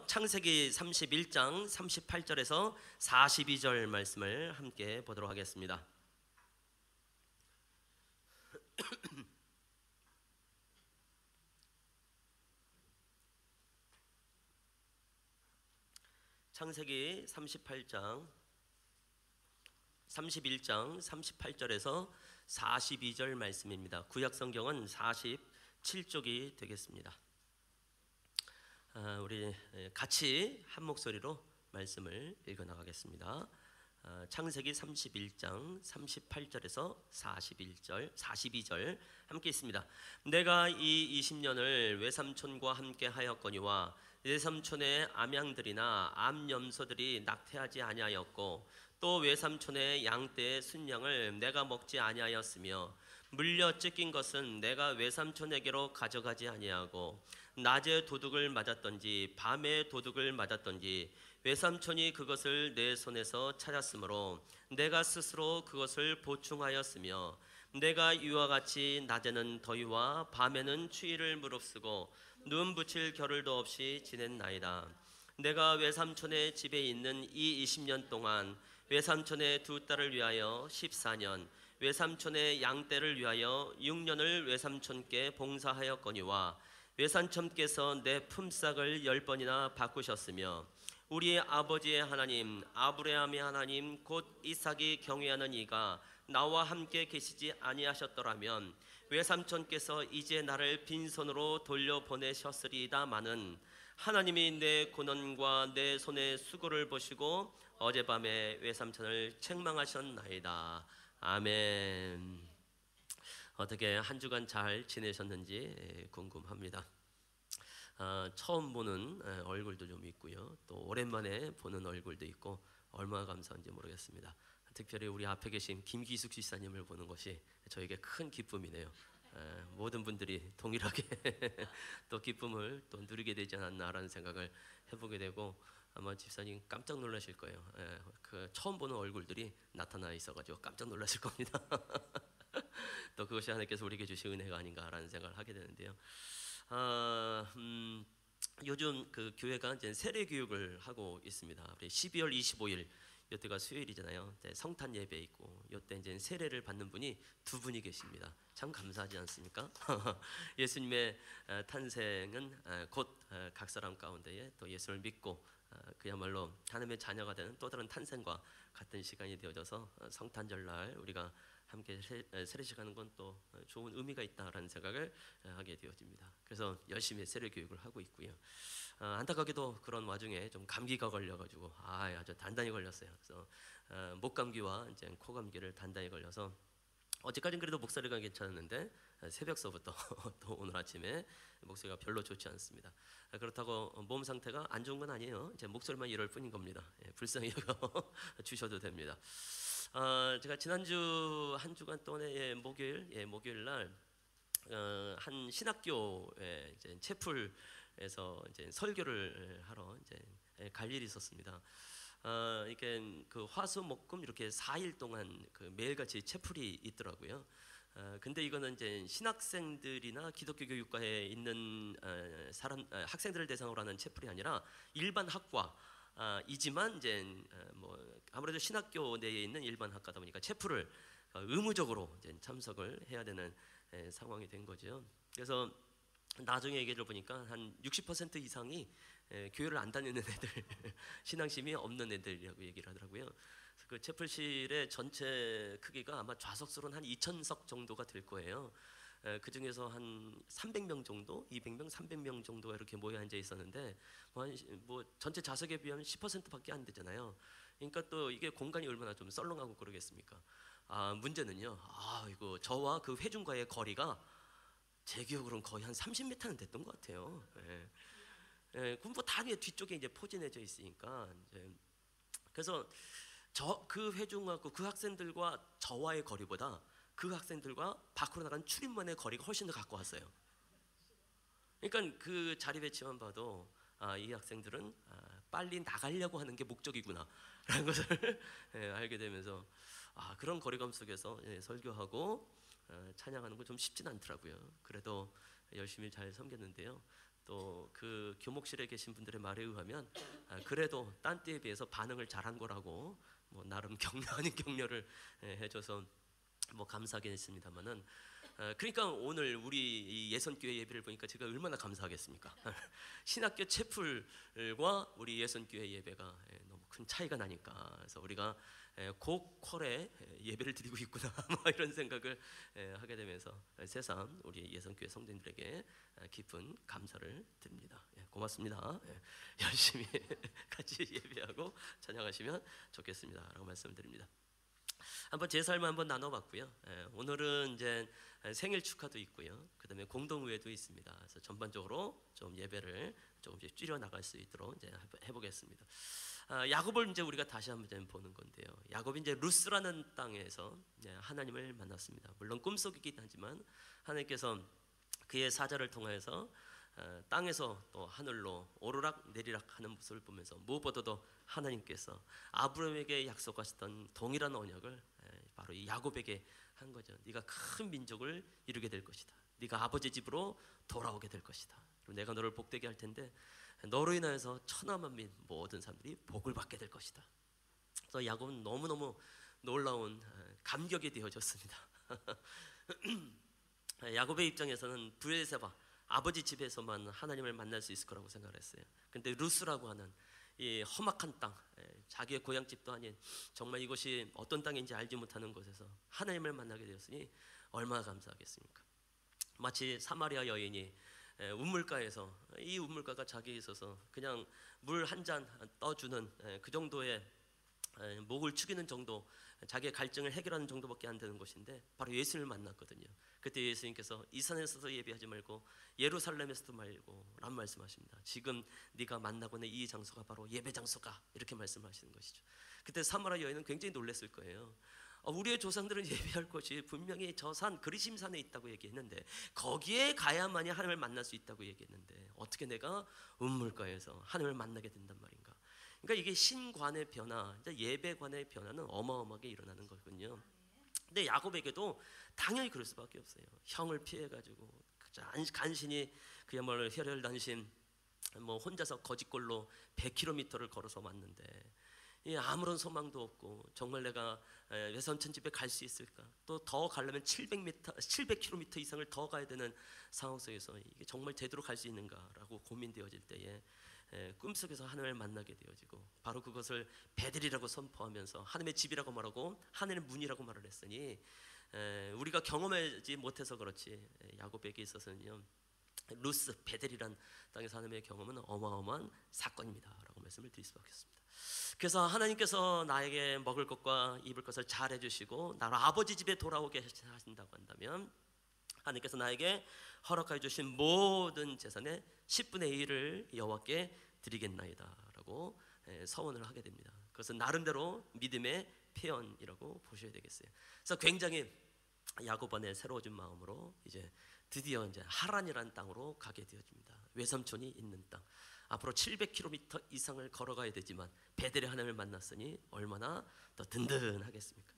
창세기 31장 38절에서 42절 말씀을 함께 보도록 하겠습니다. 창세기 31장 38절에서 42절 말씀입니다. 구약 성경은 47쪽이 되겠습니다. 우리 같이 한 목소리로 말씀을 읽어 나가겠습니다. 창세기 31장 38절에서 42절 함께 있습니다. 내가 이 20년을 외삼촌과 함께 하였거니와 외삼촌의 암양들이나 암염소들이 낙태하지 아니하였고 또 외삼촌의 양떼의 순양을 내가 먹지 아니하였으며 물려 찢긴 것은 내가 외삼촌에게로 가져가지 아니하고 낮에 도둑을 맞았던지 밤에 도둑을 맞았던지 외삼촌이 그것을 내 손에서 찾았으므로 내가 스스로 그것을 보충하였으며 내가 이와 같이 낮에는 더위와 밤에는 추위를 무릅쓰고 눈 붙일 겨를도 없이 지냈나이다. 내가 외삼촌의 집에 있는 이 20년 동안 외삼촌의 두 딸을 위하여 14년 외삼촌의 양떼를 위하여 6년을 외삼촌께 봉사하였거니와 외삼촌께서 내 품삯을 10번이나 바꾸셨으며 우리 아버지의 하나님 아브라함의 하나님 곧 이삭이 경외하는 이가 나와 함께 계시지 아니하셨더라면 외삼촌께서 이제 나를 빈손으로 돌려보내셨으리다마는 하나님이 내 고난과 내 손의 수고를 보시고 어젯밤에 외삼촌을 책망하셨나이다. 아멘. 어떻게 한 주간 잘 지내셨는지 궁금합니다. 처음 보는 얼굴도 좀 있고요, 또 오랜만에 보는 얼굴도 있고 얼마나 감사한지 모르겠습니다. 특별히 우리 앞에 계신 김기숙 지사님을 보는 것이 저에게 큰 기쁨이네요. 모든 분들이 동일하게 또 기쁨을 또 누리게 되지 않았나라는 생각을 해보게 되고 아마 집사님 깜짝 놀라실 거예요. 그 처음 보는 얼굴들이 나타나 있어가지고 깜짝 놀라실 겁니다. 또 그것이 하나님께서 우리에게 주신 은혜가 아닌가라는 생각을 하게 되는데요. 요즘 그 교회가 이제 세례 교육을 하고 있습니다. 우리 12월 25일 이때가 수요일이잖아요. 성탄 예배 있고 이때 이제 세례를 받는 분이 두 분이 계십니다. 참 감사하지 않습니까? 예수님의 탄생은 곧 각 사람 가운데에 또 예수를 믿고 그야말로 하나님의 자녀가 되는 또 다른 탄생과 같은 시간이 되어져서 성탄절날 우리가 함께 세례식하는 건 또 좋은 의미가 있다라는 생각을 하게 되어집니다. 그래서 열심히 세례 교육을 하고 있고요. 안타깝게도 그런 와중에 좀 감기가 걸려가지고 아주 단단히 걸렸어요. 그래서 목 감기와 이제 코 감기를 단단히 걸려서 어제까지는 그래도 목소리가 괜찮았는데 새벽서부터 또 오늘 아침에 목소리가 별로 좋지 않습니다. 그렇다고 몸 상태가 안 좋은 건 아니에요. 제 목소리만 이럴 뿐인 겁니다. 불쌍히 여겨 주셔도 됩니다. 제가 지난주 한 주간 동안에 목요일 날 한 신학교에 이제 채플에서 이제 설교를 하러 이제 갈 일이 있었습니다. 이게 그 화수목금 이렇게 4일 동안 그 매일같이 채플이 있더라고요. 근데 이거는 이제 신학생들이나 기독교 교육과에 있는 학생들을 대상으로 하는 채플이 아니라 일반 학과 이지만 이제 뭐 아무래도 신학교 내에 있는 일반 학과다 보니까 채플을 의무적으로 이제 참석을 해야 되는 상황이 된 거죠. 그래서 나중에 얘기를 보니까 한 60% 이상이 교회를 안 다니는 애들, 신앙심이 없는 애들이라고 얘기를 하더라고요. 그 채플실의 전체 크기가 아마 좌석수로는 한 2,000석 정도가 될 거예요. 그 중에서 한 300명 정도, 200명, 300명 정도가 이렇게 모여 앉아 있었는데 뭐 전체 좌석에 비하면 10%밖에 안 되잖아요. 그러니까 또 이게 공간이 얼마나 좀 썰렁하고 그러겠습니까? 문제는요. 이거 저와 그 회중과의 거리가 제 기억으로는 거의 한 30m는 됐던 것 같아요. 그럼 뭐 다 뒤쪽에 이제 포진해져 있으니까 그래서 그 회중하고 그 학생들과 저와의 거리보다 그 학생들과 밖으로 나간 출입문의 거리가 훨씬 더 가까웠어요. 그러니까 그 자리 배치만 봐도 이 학생들은 빨리 나가려고 하는 게 목적이구나 라는 것을 알게 되면서 그런 거리감 속에서 설교하고 찬양하는 거 좀 쉽진 않더라고요. 그래도 열심히 잘 섬겼는데요. 또 그 교목실에 계신 분들의 말에 의하면 그래도 딴 때에 비해서 반응을 잘한 거라고 뭐 나름 격려 아닌 격려를 해줘서 뭐 감사하긴 했습니다만은, 그러니까 오늘 우리 이 예선교회 예배를 보니까 제가 얼마나 감사하겠습니까? 신학교 채플과 우리 예선교회 예배가 너무 큰 차이가 나니까, 그래서 우리가 고퀄의 예배를 드리고 있구나 뭐 이런 생각을 하게 되면서 새삼 우리 예선교회 성도님들에게 깊은 감사를 드립니다. 고맙습니다. 열심히 같이 예배하고 찬양하시면 좋겠습니다라고 말씀드립니다. 한번 제 삶을 한번 나눠봤고요. 오늘은 이제 생일 축하도 있고요. 그다음에 공동회도 있습니다. 그래서 전반적으로 좀 예배를 조금씩 줄여 나갈 수 있도록 이제 해보겠습니다. 야곱을 이제 우리가 다시 한번 보는 건데요. 야곱이 이제 루스라는 땅에서 하나님을 만났습니다. 물론 꿈속이긴 하지만 하나님께서 그의 사자를 통하여서 땅에서 또 하늘로 오르락 내리락 하는 모습을 보면서 무엇보다도 하나님께서 아브라함에게 약속하셨던 동일한 언약을 바로 이 야곱에게 한 거죠. 네가 큰 민족을 이루게 될 것이다. 네가 아버지 집으로 돌아오게 될 것이다. 그리고 내가 너를 복되게 할 텐데 너로 인하여서 천하만민 모든 사람들이 복을 받게 될 것이다. 그래서 야곱은 너무너무 놀라운 감격이 되어졌습니다. 야곱의 입장에서는 브엘세바 아버지 집에서만 하나님을 만날 수 있을 거라고 생각을 했어요. 근데 루스라고 하는 이 험악한 땅, 자기의 고향집도 아닌 정말 이것이 어떤 땅인지 알지 못하는 곳에서 하나님을 만나게 되었으니 얼마나 감사하겠습니까? 마치 사마리아 여인이 우물가에서, 이 우물가가 자기에 있어서 그냥 물 한 잔 떠주는 그 정도의 목을 축이는 정도, 자기의 갈증을 해결하는 정도밖에 안 되는 곳인데 바로 예수님을 만났거든요. 그때 예수님께서 이 산에서도 예배하지 말고 예루살렘에서도 말고 라는 말씀하십니다. 지금 네가 만나고 있는 이 장소가 바로 예배 장소가, 이렇게 말씀하시는 것이죠. 그때 사마리아 여인은 굉장히 놀랐을 거예요. 우리의 조상들은 예배할 곳이 분명히 저 산 그리심산에 있다고 얘기했는데, 거기에 가야만이 하나님을 만날 수 있다고 얘기했는데 어떻게 내가 우물가에서 하나님을 만나게 된단 말인가. 그러니까 이게 신관의 변화, 예배관의 변화는 어마어마하게 일어나는 거거든요. 근데 야곱에게도 당연히 그럴 수밖에 없어요. 형을 피해가지고 간신히 그야말로 혈혈단신 뭐 혼자서 거짓골로 100km를 걸어서 왔는데 아무런 소망도 없고, 정말 내가 외삼촌 집에 갈 수 있을까? 또 더 가려면 700km 이상을 더 가야 되는 상황 속에서 이게 정말 제대로 갈 수 있는가라고 고민되어질 때에 꿈속에서 하나님을 만나게 되어지고, 바로 그것을 베델이라고 선포하면서 하나님의 집이라고 말하고 하나님의 문이라고 말을 했으니, 우리가 경험하지 못해서 그렇지 야곱에게 있어서는요, 루스 베델이란 땅에서 하나님의 경험은 어마어마한 사건입니다 라고 말씀을 드릴 수밖에 없습니다. 그래서 하나님께서 나에게 먹을 것과 입을 것을 잘 해주시고 나를 아버지 집에 돌아오게 하신다고 한다면, 하나님께서 나에게 허락해 주신 모든 재산의 10분의 1을 여호와께 드리겠나이다 라고 서원을 하게 됩니다. 그것은 나름대로 믿음의 표현이라고 보셔야 되겠어요. 그래서 굉장히 야곱 안에 새로워진 마음으로 이제 드디어 이제 하란이라는 땅으로 가게 되어집니다. 외삼촌이 있는 땅. 앞으로 700km 이상을 걸어가야 되지만 베델의 하나님을 만났으니 얼마나 더 든든하겠습니까?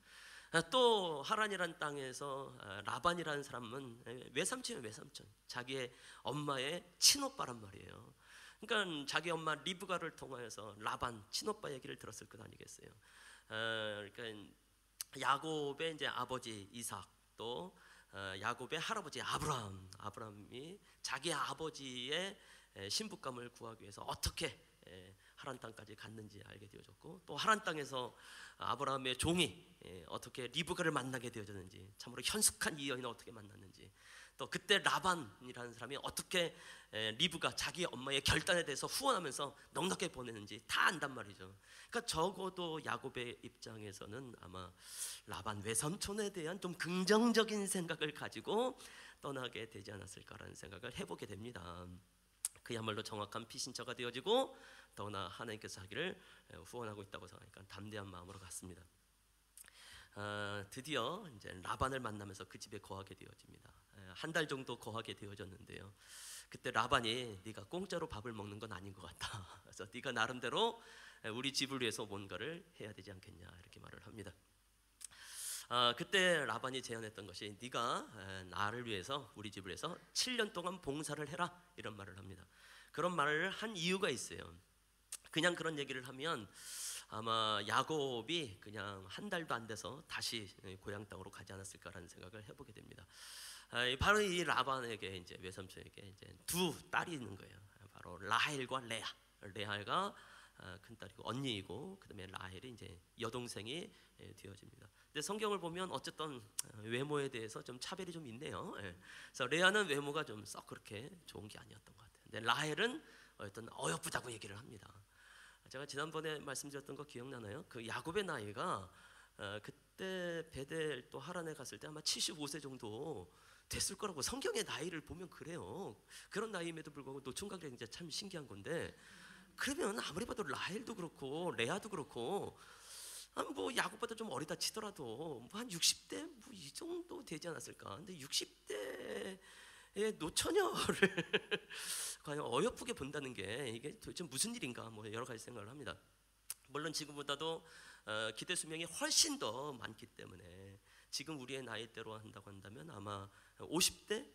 또 하란이라는 땅에서 라반이라는 사람은 외삼촌이에요. 외삼촌, 자기의 엄마의 친오빠란 말이에요. 그러니까 자기 엄마 리브가를 통하여서 라반 친오빠 얘기를 들었을 것 아니겠어요? 그러니까 야곱의 이제 아버지 이삭, 또 야곱의 할아버지 아브라함이 자기 아버지의 신부감을 구하기 위해서 어떻게 하란 땅까지 갔는지 알게 되어졌고, 또 하란 땅에서 아브라함의 종이 어떻게 리브가를 만나게 되어졌는지, 참으로 현숙한 이 여인을 어떻게 만났는지, 또 그때 라반이라는 사람이 어떻게 리브가 자기 엄마의 결단에 대해서 후원하면서 넉넉하게 보내는지 다 안단 말이죠. 그러니까 적어도 야곱의 입장에서는 아마 라반 외삼촌에 대한 좀 긍정적인 생각을 가지고 떠나게 되지 않았을까라는 생각을 해보게 됩니다. 그야말로 정확한 피신처가 되어지고, 더구나 하나님께서 자기를 후원하고 있다고 생각하니까 담대한 마음으로 갔습니다. 드디어 이제 라반을 만나면서 그 집에 거하게 되어집니다. 한 달 정도 거하게 되어졌는데요. 그때 라반이 네가 공짜로 밥을 먹는 건 아닌 것 같다. 그래서 네가 나름대로 우리 집을 위해서 뭔가를 해야 되지 않겠냐, 이렇게 말을 합니다. 그때 라반이 제안했던 것이 네가 나를 위해서 우리 집을 위해서 7년 동안 봉사를 해라 이런 말을 합니다. 그런 말을 한 이유가 있어요. 그냥 그런 얘기를 하면 아마 야곱이 그냥 한 달도 안 돼서 다시 고향 땅으로 가지 않았을까라는 생각을 해보게 됩니다. 바로 이 라반에게 이제 외삼촌에게 이제 두 딸이 있는 거예요. 바로 라헬과 레아. 레아가 큰 딸이고 언니이고 그다음에 라헬이 이제 여동생이 되어집니다. 근데 성경을 보면 어쨌든 외모에 대해서 좀 차별이 좀 있네요. 그래서 레아는 외모가 좀 썩 그렇게 좋은 게 아니었던 것 같아요. 근데 라헬은 어떤 어여쁘다고 얘기를 합니다. 제가 지난번에 말씀드렸던 거 기억나나요? 그 야곱의 나이가 그때 베델 또 하란에 갔을 때 아마 75세 정도 됐을 거라고 성경의 나이를 보면 그래요. 그런 나이임에도 불구하고 노총각이 이제 참 신기한 건데, 그러면 아무리 봐도 라헬도 그렇고 레아도 그렇고 뭐 야곱보다 좀 어리다 치더라도 뭐 한 60대 뭐 이 정도 되지 않았을까? 근데 60대의 노처녀를 과연 어여쁘게 본다는 게 이게 도대체 무슨 일인가? 뭐 여러 가지 생각을 합니다. 물론 지금보다도 기대 수명이 훨씬 더 많기 때문에 지금 우리의 나이대로 한다고 한다면 아마 50대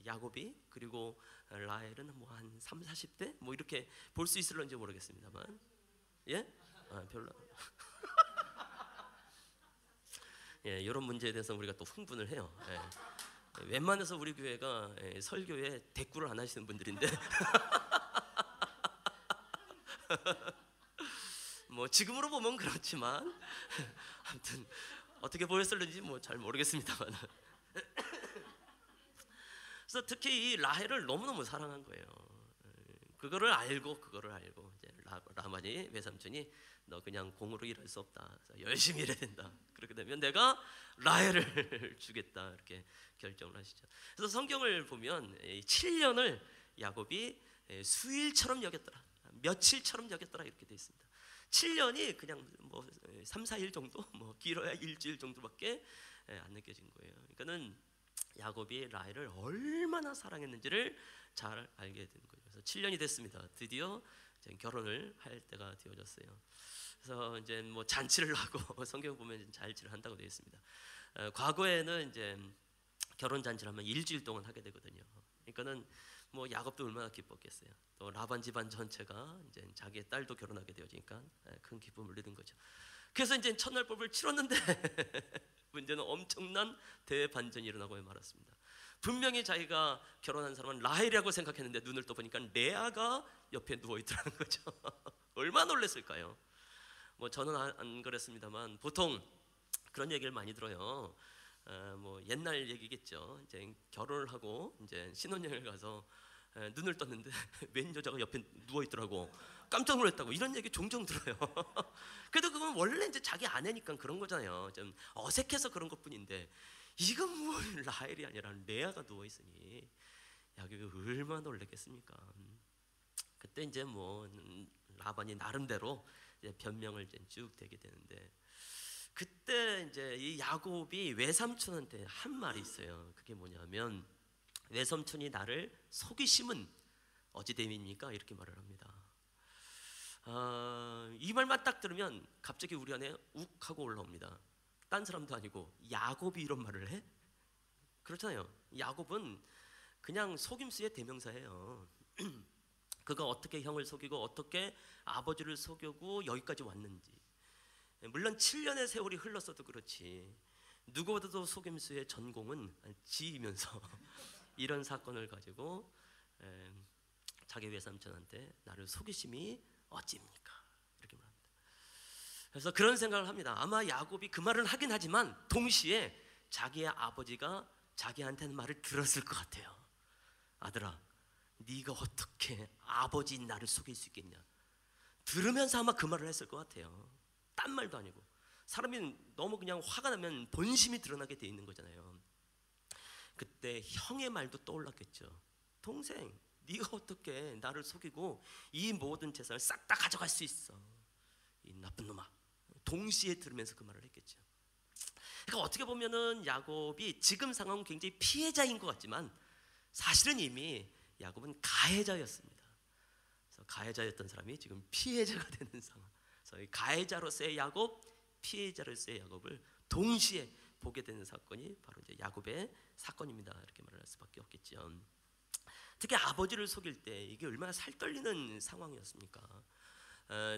야곱이 그리고 라헬은 뭐 한 3, 40대 뭐 이렇게 볼 수 있을런지 모르겠습니다만 예? 별로 예, 이런 문제에 대해서 우리가 또 흥분을 해요. 예. 웬만해서 우리 교회가 설교에 대꾸를 안 하시는 분들인데 뭐 지금으로 보면 그렇지만 아무튼 어떻게 보였을는지 뭐 잘 모르겠습니다만 그래서 특히 이 라헬을 너무너무 사랑한 거예요. 그거를 알고 이제 라반이 외삼촌이 너 그냥 공으로 일할 수 없다. 열심히 일해야 된다. 그렇게 되면 내가 라헬을 주겠다. 이렇게 결정을 하시죠. 그래서 성경을 보면 7년을 야곱이 수일처럼 여겼더라. 며칠처럼 여겼더라 이렇게 되어 있습니다. 7년이 그냥 뭐 3, 4일 정도, 뭐 길어야 일주일 정도밖에 안 느껴진 거예요. 그러니까는 야곱이 라헬을 얼마나 사랑했는지를 잘 알게 된 거예요. 그래서 7년이 됐습니다. 드디어 이제 결혼을 할 때가 되어졌어요. 그래서 이제 뭐 잔치를 하고 성경 보면 잔치를 한다고 되어 있습니다. 과거에는 이제 결혼 잔치를 하면 일주일 동안 하게 되거든요. 그러니까는 뭐 야곱도 얼마나 기뻤겠어요. 또 라반 집안 전체가 이제 자기의 딸도 결혼하게 되어지니까 큰 기쁨을 누리는 거죠. 그래서 이제 첫날법을 치렀는데 문제는 엄청난 대반전이 일어나고 말았습니다. 분명히 자기가 결혼한 사람은 라헬이라고 생각했는데 눈을 떠보니까 레아가 옆에 누워 있더라는 거죠. 얼마나 놀랐을까요? 뭐 저는 안 그랬습니다만 보통 그런 얘기를 많이 들어요. 뭐 옛날 얘기겠죠. 이제 결혼을 하고 이제 신혼여행을 가서 눈을 떴는데 웬 여자가 옆에 누워 있더라고. 깜짝 놀랐다고 이런 얘기 종종 들어요. 그래도 그건 원래 이제 자기 아내니까 그런 거잖아요. 좀 어색해서 그런 것뿐인데 이건 뭐 라헬이 아니라 레아가 누워 있으니 야곱이 얼마나 놀랐겠습니까? 그때 이제 뭐 라반이 나름대로 이제 변명을 이제 쭉 대게 되는데 그때 이제 이 야곱이 외삼촌한테 한 말이 있어요. 그게 뭐냐면 외삼촌이 나를 속이심은 어찌됨입니까? 이렇게 말을 합니다. 이 말만 딱 들으면 갑자기 우리 안에 욱 하고 올라옵니다. 딴 사람도 아니고 야곱이 이런 말을 해? 그렇잖아요. 야곱은 그냥 속임수의 대명사예요. 그가 어떻게 형을 속이고 어떻게 아버지를 속이고 여기까지 왔는지. 물론 7년의 세월이 흘렀어도 그렇지 누구보다도 속임수의 전공은 지이면서 이런 사건을 가지고 자기 외삼촌한테 나를 속이심이 어찌입니까? 이렇게 말합니다. 그래서 그런 생각을 합니다. 아마 야곱이 그 말을 하긴 하지만 동시에 자기의 아버지가 자기한테는 말을 들었을 것 같아요. 아들아, 네가 어떻게 아버지인 나를 속일 수 있겠냐? 들으면서 아마 그 말을 했을 것 같아요. 딴 말도 아니고. 사람이 너무 그냥 화가 나면 본심이 드러나게 돼 있는 거잖아요. 그때 형의 말도 떠올랐겠죠. 동생, 네가 어떻게 나를 속이고 이 모든 재산을 싹 다 가져갈 수 있어? 이 나쁜 놈아. 동시에 들으면서 그 말을 했겠죠. 그러니까 어떻게 보면은 야곱이 지금 상황은 굉장히 피해자인 것 같지만 사실은 이미 야곱은 가해자였습니다. 그래서 가해자였던 사람이 지금 피해자가 되는 상황. 그래서 가해자로서의 야곱, 피해자로서의 야곱을 동시에 보게 되는 사건이 바로 이제 야곱의 사건입니다. 이렇게 말할 수밖에 없겠죠. 특히 아버지를 속일 때 이게 얼마나 살떨리는 상황이었습니까?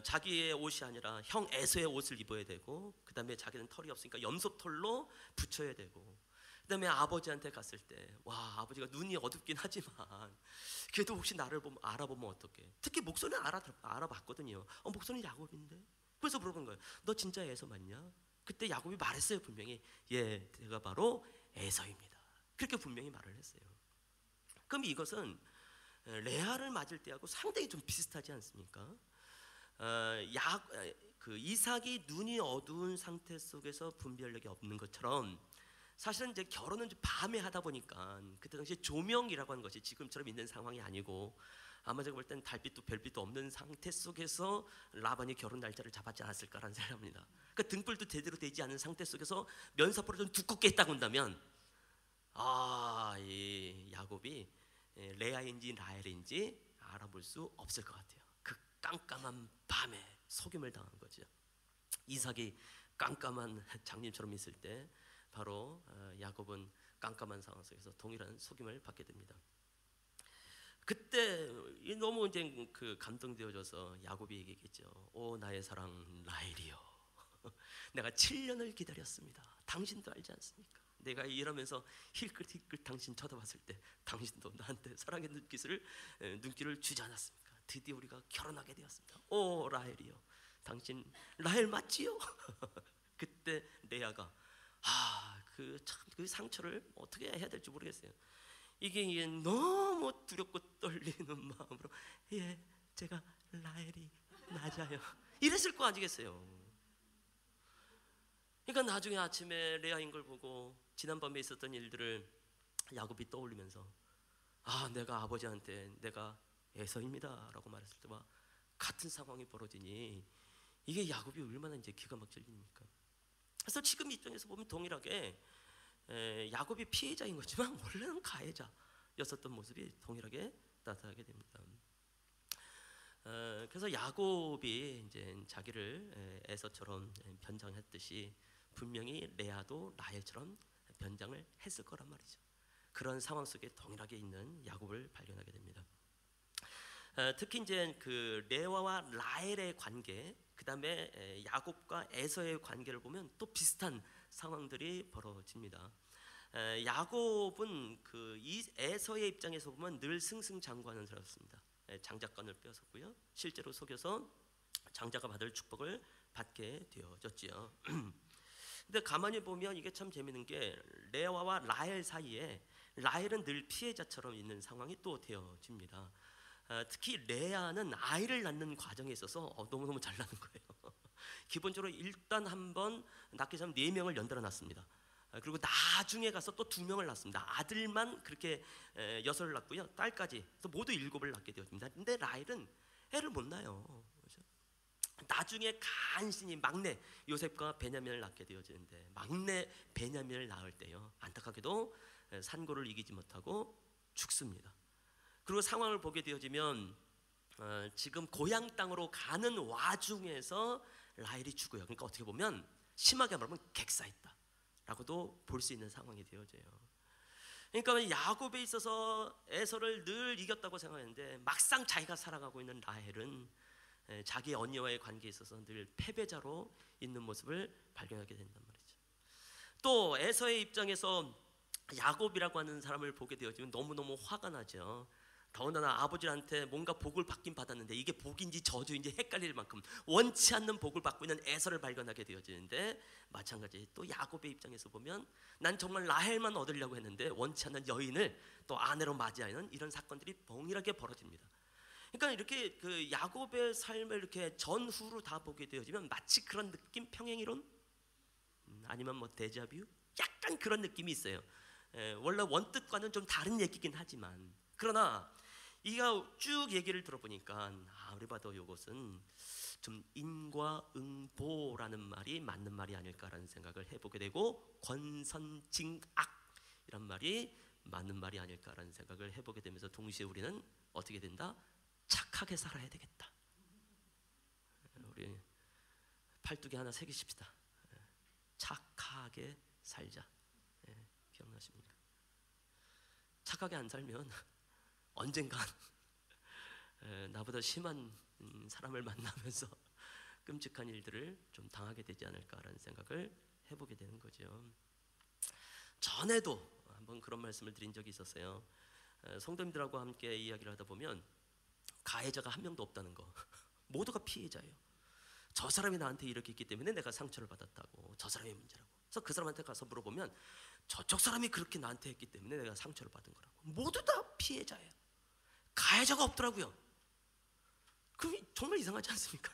자기의 옷이 아니라 형 에서의 옷을 입어야 되고, 그 다음에 자기는 털이 없으니까 염소털로 붙여야 되고, 그 다음에 아버지한테 갔을 때, 와, 아버지가 눈이 어둡긴 하지만 그래도 혹시 나를 알아보면 어떡해. 특히 목소리는 알아봤거든요. 목소리는 야곱인데. 그래서 물어본 거예요. 너 진짜 에서 맞냐? 그때 야곱이 말했어요. 분명히, 예, 제가 바로 에서입니다. 그렇게 분명히 말을 했어요. 그럼 이것은 레아를 맞을 때하고 상당히 좀 비슷하지 않습니까? 이삭이 눈이 어두운 상태 속에서 분별력이 없는 것처럼, 사실은 이제 결혼은 밤에 하다 보니까 그때 당시에 조명이라고 하는 것이 지금처럼 있는 상황이 아니고, 아마 제가 볼 때는 달빛도 별빛도 없는 상태 속에서 라반이 결혼 날짜를 잡았지 않았을까라는 생각합니다. 그 등불도 제대로 되지 않은 상태 속에서 면사포를 좀 두껍게 했다고 한다면, 이 야곱이 레아인지 라헬인지 알아볼 수 없을 것 같아요. 그 깜깜한 밤에 속임을 당한 거죠. 이삭이 깜깜한 장님처럼 있을 때 바로 야곱은 깜깜한 상황 속에서 동일한 속임을 받게 됩니다. 그때 너무 이제 그 감동되어져서 야곱이 얘기했죠. 오 나의 사랑 라헬이요, 내가 7년을 기다렸습니다. 당신도 알지 않습니까? 내가 일하면서 힐끗힐끗 당신 쳐다봤을 때 당신도 나한테 사랑의 눈길을 주지 않았습니까? 드디어 우리가 결혼하게 되었습니다. 오 라헬이요, 당신 라헬 맞지요? 그때 레아가 그 상처를 어떻게 해야 될지 모르겠어요. 이게 너무 두렵고 떨리는 마음으로, 예, 제가 라헬이 맞아요, 이랬을 거 아니겠어요? 그러니까 나중에 아침에 레아인 걸 보고 지난밤에 있었던 일들을 야곱이 떠올리면서, 내가 아버지한테 내가 에서입니다 라고 말했을 때와 같은 상황이 벌어지니 이게 야곱이 얼마나 이제 기가 막힐 일입니까? 그래서 지금 입장에서 보면 동일하게 야곱이 피해자인 거지만 원래는 가해자였었던 모습이 동일하게 나타나게 됩니다. 그래서 야곱이 이제 자기를 에서처럼 변장했듯이 분명히 레아도 라헬처럼 변장을 했을 거란 말이죠. 그런 상황 속에 동일하게 있는 야곱을 발견하게 됩니다. 특히 이제 그 레아와 라헬의 관계, 그 다음에 야곱과 에서의 관계를 보면 또 비슷한 상황들이 벌어집니다. 야곱은 이 에서의 입장에서 보면 늘 승승장구하는 사람이었습니다. 장자권을 빼앗았고요, 실제로 속여서 장자가 받을 축복을 받게 되어졌지요. 근데 가만히 보면 이게 참 재밌는 게, 레아와 라헬 사이에 라헬은 늘 피해자처럼 있는 상황이 또 되어집니다. 특히 레아는 아이를 낳는 과정에 있어서 너무너무 잘 낳는 거예요. 기본적으로 일단 한번 낳기 전에 4명을 연달아 낳습니다. 그리고 나중에 가서 또 2명을 낳습니다. 아들만 그렇게 6을 낳고요, 딸까지 모두 7을 낳게 되어집니다. 근데 라헬은 애를 못 낳아요. 그렇죠? 나중에 간신히 막내 요셉과 베냐민을 낳게 되어지는데, 막내 베냐민을 낳을 때요, 안타깝게도 산고를 이기지 못하고 죽습니다. 그리고 상황을 보게 되어지면 지금 고향 땅으로 가는 와중에서 라헬이 죽어요. 그러니까 어떻게 보면 심하게 말하면 객사했다 라고도 볼 수 있는 상황이 되어져요. 그러니까 야곱에 있어서 에서를 늘 이겼다고 생각했는데, 막상 자기가 살아가고 있는 라헬은 자기 언니와의 관계에 있어서 늘 패배자로 있는 모습을 발견하게 된단 말이죠. 또 에서의 입장에서 야곱이라고 하는 사람을 보게 되어지면 너무너무 화가 나죠. 더군다나 아버지한테 뭔가 복을 받긴 받았는데 이게 복인지 저주인지 헷갈릴 만큼 원치 않는 복을 받고 있는 에서를 발견하게 되어지는데, 마찬가지 또 야곱의 입장에서 보면 난 정말 라헬만 얻으려고 했는데 원치 않는 여인을 또 아내로 맞이하는 이런 사건들이 동일하게 벌어집니다. 그러니까 이렇게 그 야곱의 삶을 이렇게 전후로 다 보게 되어지면 마치 그런 느낌, 평행이론 아니면 뭐 데자뷰, 약간 그런 느낌이 있어요. 원래 원뜻과는 좀 다른 얘기긴 하지만, 그러나 이가 쭉 얘기를 들어보니까 우리 봐도 이것은 좀 인과응보라는 말이 맞는 말이 아닐까라는 생각을 해보게 되고, 권선징악 이란 말이 맞는 말이 아닐까라는 생각을 해보게 되면서 동시에 우리는 어떻게 된다? 착하게 살아야 되겠다. 우리 팔뚝에 하나 새기십시다. 착하게 착하게 살자. 예, 기억나십니까? 착하게 안 살면 언젠간 나보다 심한 사람을 만나면서 끔찍한 일들을 좀 당하게 되지 않을까라는 생각을 해보게 되는 거죠. 전에도 한번 그런 말씀을 드린 적이 있었어요. 성도님들하고 함께 이야기를 하다 보면 가해자가 한 명도 없다는 거. 모두가 피해자예요. 저 사람이 나한테 이렇게 했기 때문에 내가 상처를 받았다고. 저 사람의 문제라고. 그래서 그 사람한테 가서 물어보면 저쪽 사람이 그렇게 나한테 했기 때문에 내가 상처를 받은 거라고. 모두 다 피해자예요. 가해자가 없더라고요. 그럼 정말 이상하지 않습니까?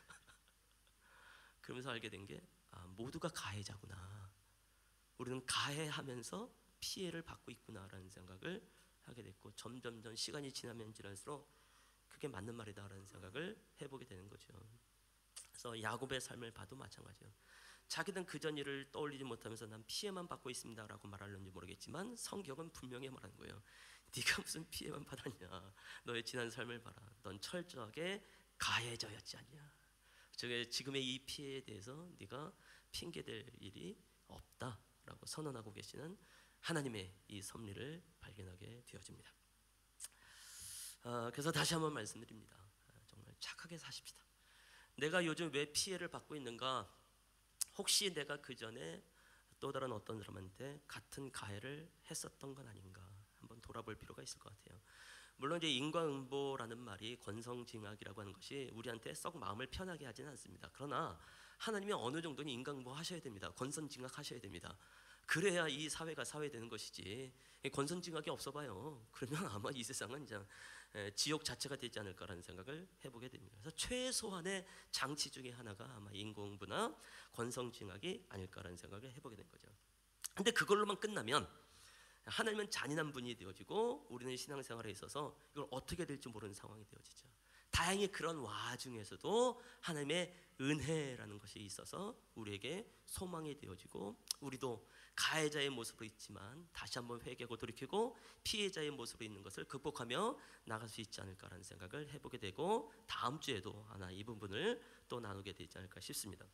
그러면서 알게 된 게 모두가 가해자구나. 우리는 가해하면서 피해를 받고 있구나라는 생각을 하게 됐고, 점점 시간이 지나면 지날수록 그게 맞는 말이다라는 생각을 해보게 되는 거죠. 그래서 야곱의 삶을 봐도 마찬가지예요. 자기는 그전 일을 떠올리지 못하면서 난 피해만 받고 있습니다라고 말하는지 모르겠지만 성경은 분명히 말하는 거예요. 네가 무슨 피해만 받았냐. 너의 지난 삶을 봐라. 넌 철저하게 가해자였지 않냐. 지금의 이 피해에 대해서 네가 핑계댈 일이 없다라고 선언하고 계시는 하나님의 이 섭리를 발견하게 되어집니다. 그래서 다시 한번 말씀드립니다. 정말 착하게 사십시다. 내가 요즘 왜 피해를 받고 있는가? 혹시 내가 그 전에 또 다른 어떤 사람한테 같은 가해를 했었던 건 아닌가? 한번 돌아볼 필요가 있을 것 같아요. 물론 이제 인과응보라는 말이 권성징악이라고 하는 것이 우리한테 썩 마음을 편하게 하지는 않습니다. 그러나 하나님이 어느 정도는 인과응보 하셔야 됩니다. 권선징악 하셔야 됩니다. 그래야 이 사회가 사회되는 것이지, 권선징악이 없어봐요. 그러면 아마 이 세상은 이제 지옥 자체가 되지 않을까라는 생각을 해보게 됩니다. 그래서 최소한의 장치 중에 하나가 아마 인과응보나 권성징악이 아닐까라는 생각을 해보게 된 거죠. 근데 그걸로만 끝나면 하나님은 잔인한 분이 되어지고 우리는 신앙생활에 있어서 이걸 어떻게 될지 모르는 상황이 되어지죠. 다행히 그런 와중에서도 하나님의 은혜라는 것이 있어서 우리에게 소망이 되어지고, 우리도 가해자의 모습으로 있지만 다시 한번 회개하고 돌이키고 피해자의 모습으로 있는 것을 극복하며 나갈 수 있지 않을까라는 생각을 해보게 되고, 다음 주에도 하나 이 부분을 또 나누게 되지 않을까 싶습니다.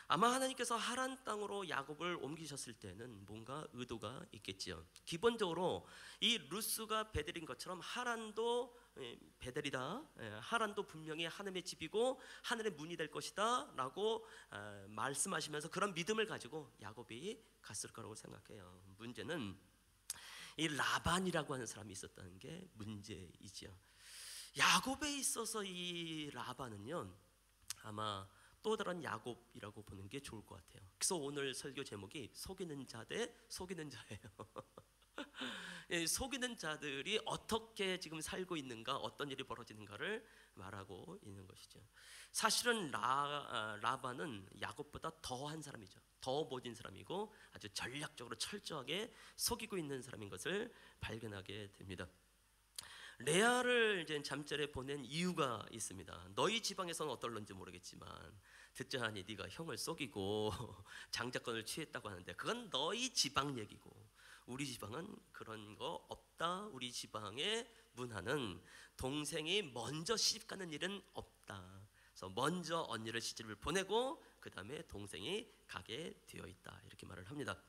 아마 하나님께서 하란 땅으로 야곱을 옮기셨을 때는 뭔가 의도가 있겠지요. 기본적으로 이 루스가 베델인 것처럼 하란도 베델이다. 하란도 분명히 하나님의 집이고 하늘의 문이 될 것이다 라고 말씀하시면서 그런 믿음을 가지고 야곱이 갔을 거라고 생각해요. 문제는 이 라반이라고 하는 사람이 있었다는 게 문제이지요. 야곱에 있어서 이 라반은요, 아마 또 다른 야곱이라고 보는 게 좋을 것 같아요. 그래서 오늘 설교 제목이 속이는 자 대 속이는 자예요. 속이는 자들이 어떻게 지금 살고 있는가, 어떤 일이 벌어지는가를 말하고 있는 것이죠. 사실은 라반은 야곱보다 더한 사람이죠. 더 모진 사람이고 아주 전략적으로 철저하게 속이고 있는 사람인 것을 발견하게 됩니다. 레아를 이제 잠자리에 보낸 이유가 있습니다. 너희 지방에서는 어떨런지 모르겠지만 듣자 하니 네가 형을 속이고 장자권을 취했다고 하는데 그건 너희 지방 얘기고 우리 지방은 그런 거 없다. 우리 지방의 문화는 동생이 먼저 시집가는 일은 없다. 그래서 먼저 언니를 시집을 보내고 그 다음에 동생이 가게 되어 있다. 이렇게 말을 합니다.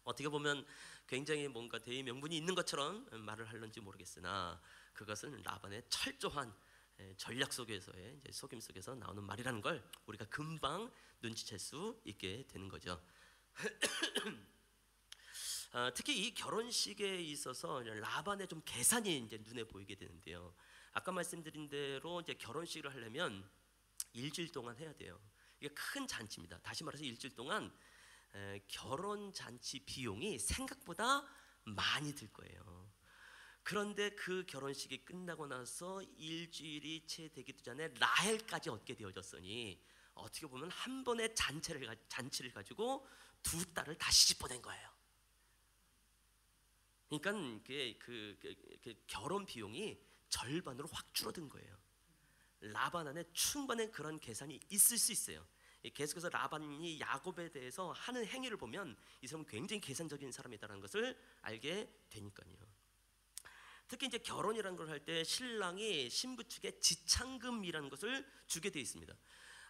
어떻게 보면 굉장히 뭔가 대의 명분이 있는 것처럼 말을 하는지 모르겠으나 그것은 라반의 철저한 전략 속에서의 속임 속에서 나오는 말이라는 걸 우리가 금방 눈치챌 수 있게 되는 거죠. 특히 이 결혼식에 있어서 라반의 좀 계산이 이제 눈에 보이게 되는데요. 아까 말씀드린 대로 이제 결혼식을 하려면 일주일 동안 해야 돼요. 이게 큰 잔치입니다. 다시 말해서 일주일 동안 결혼 잔치 비용이 생각보다 많이 들 거예요. 그런데 그 결혼식이 끝나고 나서 일주일이 채 되기도 전에 라헬까지 얻게 되어졌으니 어떻게 보면 한 번의 잔치를 가지고 두 딸을 다 시집 보낸 거예요. 그러니까 그 결혼 비용이 절반으로 확 줄어든 거예요. 라반 안에 충분히 그런 계산이 있을 수 있어요. 계속해서 라반이 야곱에 대해서 하는 행위를 보면 이 사람은 굉장히 계산적인 사람이다라는 것을 알게 되니까요. 특히 이제 결혼이라는 걸 할 때 신랑이 신부 측에 지창금이라는 것을 주게 되어 있습니다.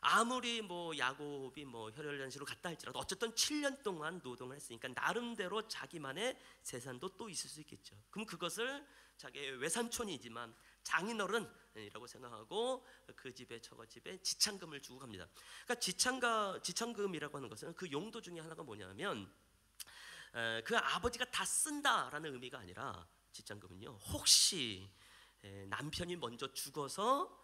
아무리 뭐 야곱이 뭐 혈혈단시로 갔다 할지라도 어쨌든 7년 동안 노동을 했으니까 나름대로 자기만의 재산도 또 있을 수 있겠죠. 그럼 그것을 자기의 외삼촌이지만 장인어른이라고 생각하고 그 집에 저거 집에 지참금을 주고 갑니다. 그러니까 지참금이라고 하는 것은 그 용도 중에 하나가 뭐냐면 그 아버지가 다 쓴다라는 의미가 아니라 지참금은요, 혹시 남편이 먼저 죽어서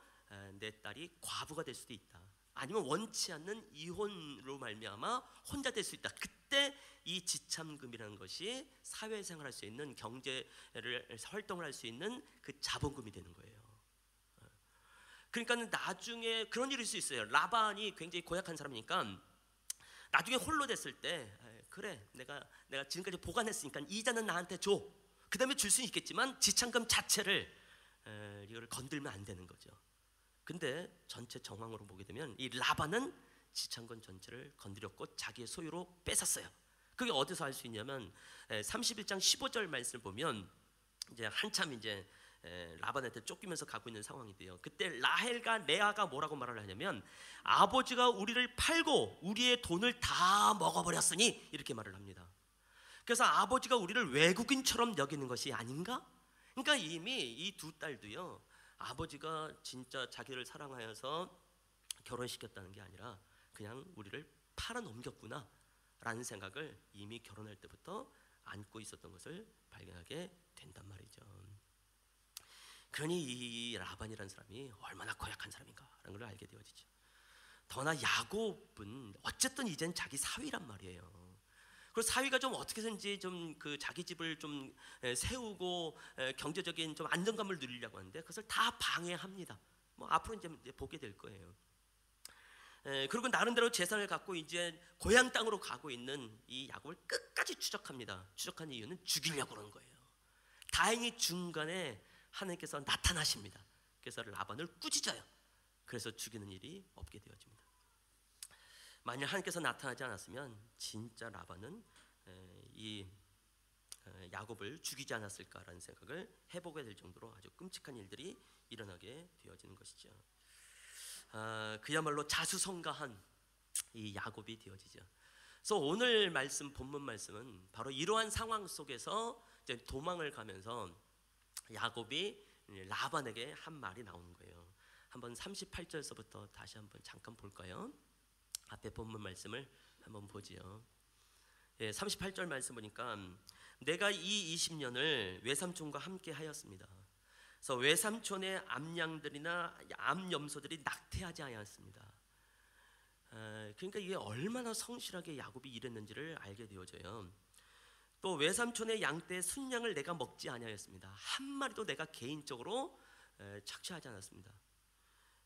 내 딸이 과부가 될 수도 있다, 아니면 원치 않는 이혼으로 말미암아 혼자 될 수 있다. 그때 이 지참금이라는 것이 사회생활할 수 있는, 경제를 활동을 할 수 있는 그 자본금이 되는 거예요. 그러니까 나중에 그런 일일 수 있어요. 라반이 굉장히 고약한 사람이니까 나중에 홀로 됐을 때 그래, 내가 지금까지 보관했으니까 이자는 나한테 줘. 그 다음에 줄 수는 있겠지만 지참금 자체를 이거를 건들면 안 되는 거죠. 근데 전체 정황으로 보게 되면 이 라반은 지참금 전체를 건드렸고 자기의 소유로 뺏었어요. 그게 어디서 알 수 있냐면 31장 15절 말씀을 보면 이제 한참 이제 라반한테 쫓기면서 가고 있는 상황인데요. 그때 라헬과 레아가 뭐라고 말을 하냐면 아버지가 우리를 팔고 우리의 돈을 다 먹어버렸으니 이렇게 말을 합니다. 그래서 아버지가 우리를 외국인처럼 여기는 것이 아닌가? 그러니까 이미 이 두 딸도요, 아버지가 진짜 자기를 사랑하여서 결혼시켰다는 게 아니라 그냥 우리를 팔아넘겼구나 라는 생각을 이미 결혼할 때부터 안고 있었던 것을 발견하게 된단 말이죠. 그러니 이 라반이라는 사람이 얼마나 고약한 사람인가라는 걸 알게 되어지죠. 더나 야곱은 어쨌든 이젠 자기 사위란 말이에요. 그리고 사위가 좀 어떻게든지 좀 그 자기 집을 좀 세우고 경제적인 좀 안정감을 누리려고 하는데 그것을 다 방해합니다. 뭐 앞으로 이제 보게 될 거예요. 그리고 나름대로 재산을 갖고 이제 고향 땅으로 가고 있는 이 야곱을 끝까지 추적합니다. 추적한 이유는 죽이려고 그러는 거예요. 다행히 중간에 하나님께서 나타나십니다. 그래서 라반을 꾸짖어요. 그래서 죽이는 일이 없게 되어집니다. 만약 하나님께서 나타나지 않았으면 진짜 라반은 이 야곱을 죽이지 않았을까라는 생각을 해보게 될 정도로 아주 끔찍한 일들이 일어나게 되어지는 것이죠. 그야말로 자수성가한 이 야곱이 되어지죠. 그래서 오늘 말씀, 본문 말씀은 바로 이러한 상황 속에서 이제 도망을 가면서 야곱이 라반에게 한 말이 나오는 거예요. 한번 38절서부터 다시 한번 잠깐 볼까요? 앞에 본문 말씀을 한번 보지요. 38절 말씀 보니까 내가 이 20년을 외삼촌과 함께 하였습니다. 그래서 외삼촌의 암양들이나 암염소들이 낙태하지 않았습니다. 그러니까 이게 얼마나 성실하게 야곱이 일했는지를 알게 되어져요. 또 외삼촌의 양떼 순양을 내가 먹지 아니하였습니다. 한 마리도 내가 개인적으로 착취하지 않았습니다.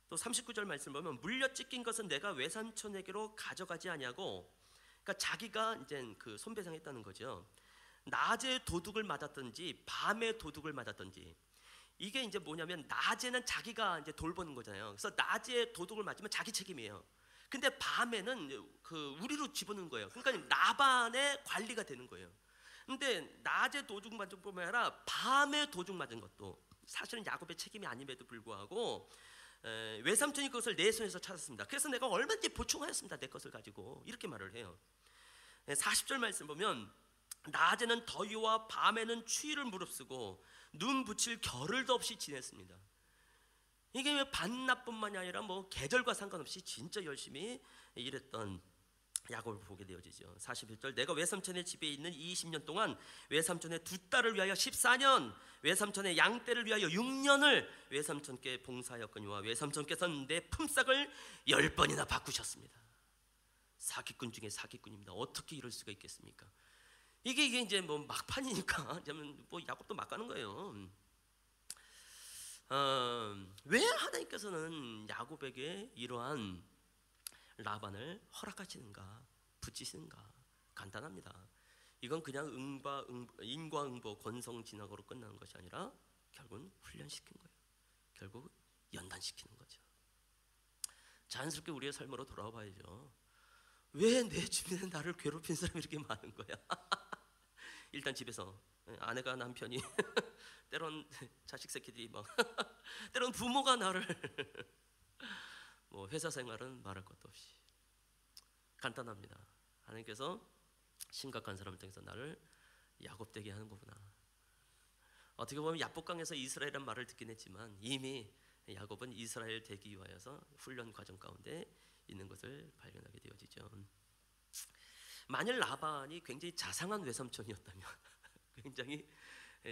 또 39절 말씀 보면 물려 찢긴 것은 내가 외삼촌에게로 가져가지 아니하고, 그러니까 자기가 이제 그 손배상했다는 거죠. 낮에 도둑을 맞았든지 밤에 도둑을 맞았든지, 이게 이제 뭐냐면 낮에는 자기가 이제 돌보는 거잖아요. 그래서 낮에 도둑을 맞으면 자기 책임이에요. 근데 밤에는 그 우리로 집어넣는 거예요. 그러니까 라반의 관리가 되는 거예요. 근데 낮에 도둑 맞은 뿐만 아니라 밤에 도둑 맞은 것도 사실은 야곱의 책임이 아님에도 불구하고 외삼촌이 그것을 내 손에서 찾았습니다. 그래서 내가 얼마든지 보충하였습니다. 내 것을 가지고, 이렇게 말을 해요. 40절 말씀 보면 낮에는 더위와 밤에는 추위를 무릅쓰고 눈 붙일 겨를도 없이 지냈습니다. 이게 반나뿐만이 아니라 뭐 계절과 상관없이 진짜 열심히 일했던 야곱을 보게 되어지죠. 41절 내가 외삼촌의 집에 있는 20년 동안 외삼촌의 두 딸을 위하여 14년, 외삼촌의 양떼를 위하여 6년을 외삼촌께 봉사하였거니와 외삼촌께서는 내 품삯을 10번이나 바꾸셨습니다. 사기꾼 중에 사기꾼입니다. 어떻게 이럴 수가 있겠습니까? 이게 이제 뭐 막판이니까 뭐 야곱도 막 가는 거예요. 왜 하나님께서는 야곱에게 이러한 라반을 허락하시는가, 붙이시는가? 간단합니다. 이건 그냥 인과응보 권성진학으로 끝나는 것이 아니라 결국은 훈련시킨 거예요. 결국 연단시키는 거죠. 자연스럽게 우리의 삶으로 돌아와 봐야죠. 왜 내 주변에 나를 괴롭힌 사람이 이렇게 많은 거야? 일단 집에서 아내가 남편이 때론 자식 새끼들이 막 때론 부모가 나를 뭐 회사 생활은 말할 것도 없이 간단합니다. 하나님께서 심각한 사람을 통해서 나를 야곱되게 하는 거구나. 어떻게 보면 야복강에서 이스라엘이라는 말을 듣긴 했지만 이미 야곱은 이스라엘 되기 위하여서 훈련 과정 가운데 있는 것을 발견하게 되어지죠. 만일 라반이 굉장히 자상한 외삼촌이었다면, 굉장히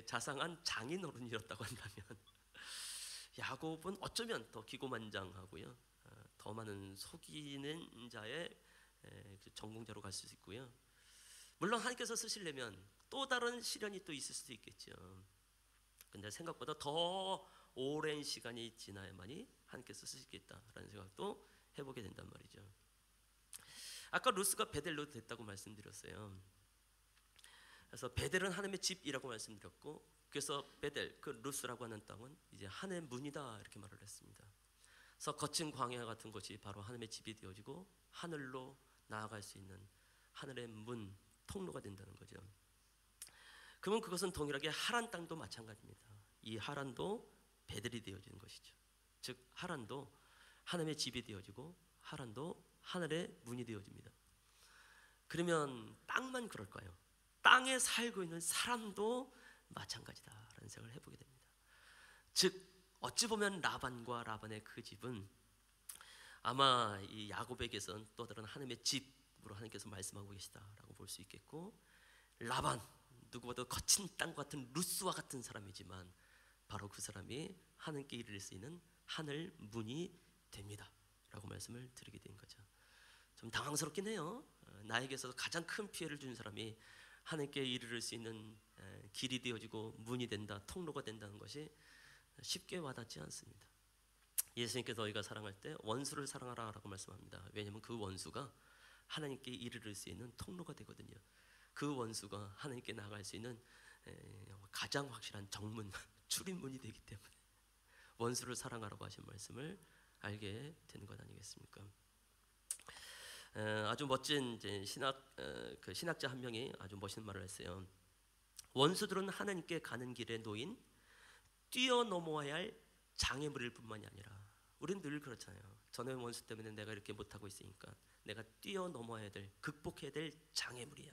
자상한 장인어른이었다고 한다면 야곱은 어쩌면 더 기고만장하고요, 더 많은 속이는 자의 전공자로 갈 수 있고요. 물론 하나님께서 쓰시려면 또 다른 시련이 또 있을 수도 있겠죠. 근데 생각보다 더 오랜 시간이 지나야만이 하나님께서 쓰시겠다라는 생각도 해보게 된단 말이죠. 아까 루스가 베델로 됐다고 말씀드렸어요. 그래서 베델은 하나님의 집이라고 말씀드렸고, 그래서 베델, 그 루스라고 하는 땅은 이제 하나님의 문이다 이렇게 말을 했습니다. 그래서 거친 광야 같은 것이 바로 하나님의 집이 되어지고 하늘로 나아갈 수 있는 하늘의 문, 통로가 된다는 거죠. 그러면 그것은 동일하게 하란 땅도 마찬가지입니다. 이 하란도 베델이 되어지는 것이죠. 즉 하란도 하나님의 집이 되어지고 하란도 하늘의 문이 되어집니다. 그러면 땅만 그럴까요? 땅에 살고 있는 사람도 마찬가지다라는 생각을 해보게 됩니다. 즉 어찌 보면 라반의 그 집은 아마 이 야곱에게선 또 다른 하나님의 집으로 하나님께서 말씀하고 계시다라고 볼 수 있겠고, 라반 누구보다 거친 땅과 같은 루스와 같은 사람이지만 바로 그 사람이 하나님께 이를 수 있는 하늘 문이 됩니다 라고 말씀을 드리게 된 거죠. 좀 당황스럽긴 해요. 나에게서 가장 큰 피해를 준 사람이 하나님께 이르를 수 있는 길이 되어지고 문이 된다, 통로가 된다는 것이 쉽게 와닿지 않습니다. 예수님께서 너희가 사랑할 때 원수를 사랑하라 라고 말씀합니다. 왜냐하면 그 원수가 하나님께 이르를 수 있는 통로가 되거든요. 그 원수가 하나님께 나아갈 수 있는 가장 확실한 정문, 출입문이 되기 때문에 원수를 사랑하라고 하신 말씀을 알게 되는 것 아니겠습니까? 아주 멋진 이제 신학자 한 명이 아주 멋있는 말을 했어요. 원수들은 하나님께 가는 길에 놓인 뛰어넘어야 할 장애물일 뿐만이 아니라, 우리는 늘 그렇잖아요. 전의 원수 때문에 내가 이렇게 못하고 있으니까 내가 뛰어넘어야 될, 극복해야 될 장애물이야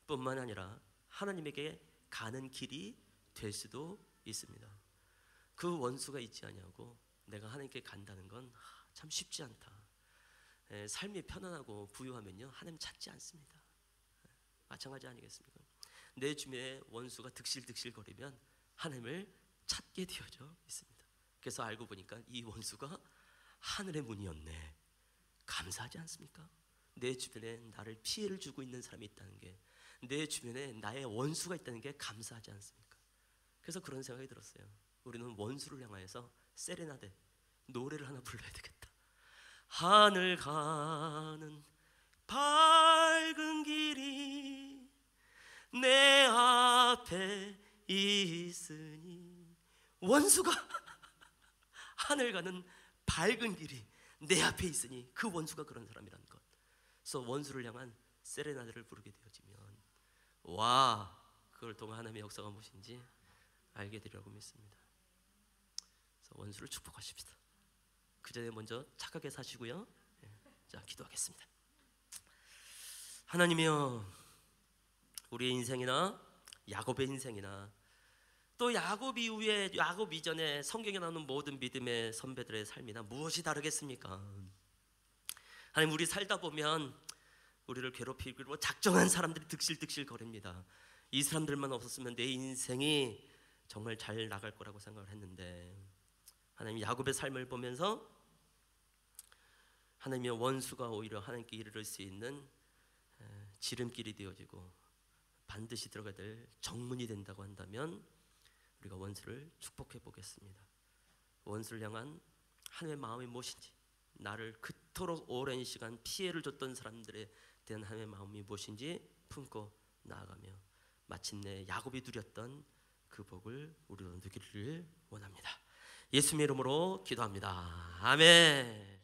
뿐만 아니라 하나님에게 가는 길이 될 수도 있습니다. 그 원수가 있지 않냐고 내가 하나님께 간다는 건 참 쉽지 않다. 삶이 편안하고 부유하면요 하나님 찾지 않습니다. 마찬가지 아니겠습니까? 내 주변에 원수가 득실득실거리면 하나님을 찾게 되어져 있습니다. 그래서 알고 보니까 이 원수가 하늘의 문이었네. 감사하지 않습니까? 내 주변에 나를 피해를 주고 있는 사람이 있다는 게, 내 주변에 나의 원수가 있다는 게 감사하지 않습니까? 그래서 그런 생각이 들었어요. 우리는 원수를 향하여서 세레나데, 노래를 하나 불러야 되겠다. 하늘 가는 밝은 길이 내 앞에 있으니, 원수가 하늘 가는 밝은 길이 내 앞에 있으니 그 원수가 그런 사람이라는 것. 그래서 원수를 향한 세레나데를 부르게 되어지면 와, 그걸 통한 하나님의 역사가 무엇인지 알게 되리라고 믿습니다. 그래서 원수를 축복하십시다. 그 전에 먼저 착하게 사시고요. 자, 기도하겠습니다. 하나님이여, 우리의 인생이나 야곱의 인생이나 또 야곱 이후에, 야곱 이전에 성경에 나오는 모든 믿음의 선배들의 삶이나 무엇이 다르겠습니까? 하나님, 우리 살다 보면 우리를 괴롭히고 작정한 사람들이 득실득실 거립니다. 이 사람들만 없었으면 내 인생이 정말 잘 나갈 거라고 생각을 했는데, 하나님 야곱의 삶을 보면서 하나님의 원수가 오히려 하나님께 이르를 수 있는 지름길이 되어지고 반드시 들어가야 될 정문이 된다고 한다면 우리가 원수를 축복해 보겠습니다. 원수를 향한 하나님의 마음이 무엇인지, 나를 그토록 오랜 시간 피해를 줬던 사람들에 대한 하나님의 마음이 무엇인지 품고 나아가며 마침내 야곱이 누렸던 그 복을 우리도 누리기를 원합니다. 예수님의 이름으로 기도합니다. 아멘.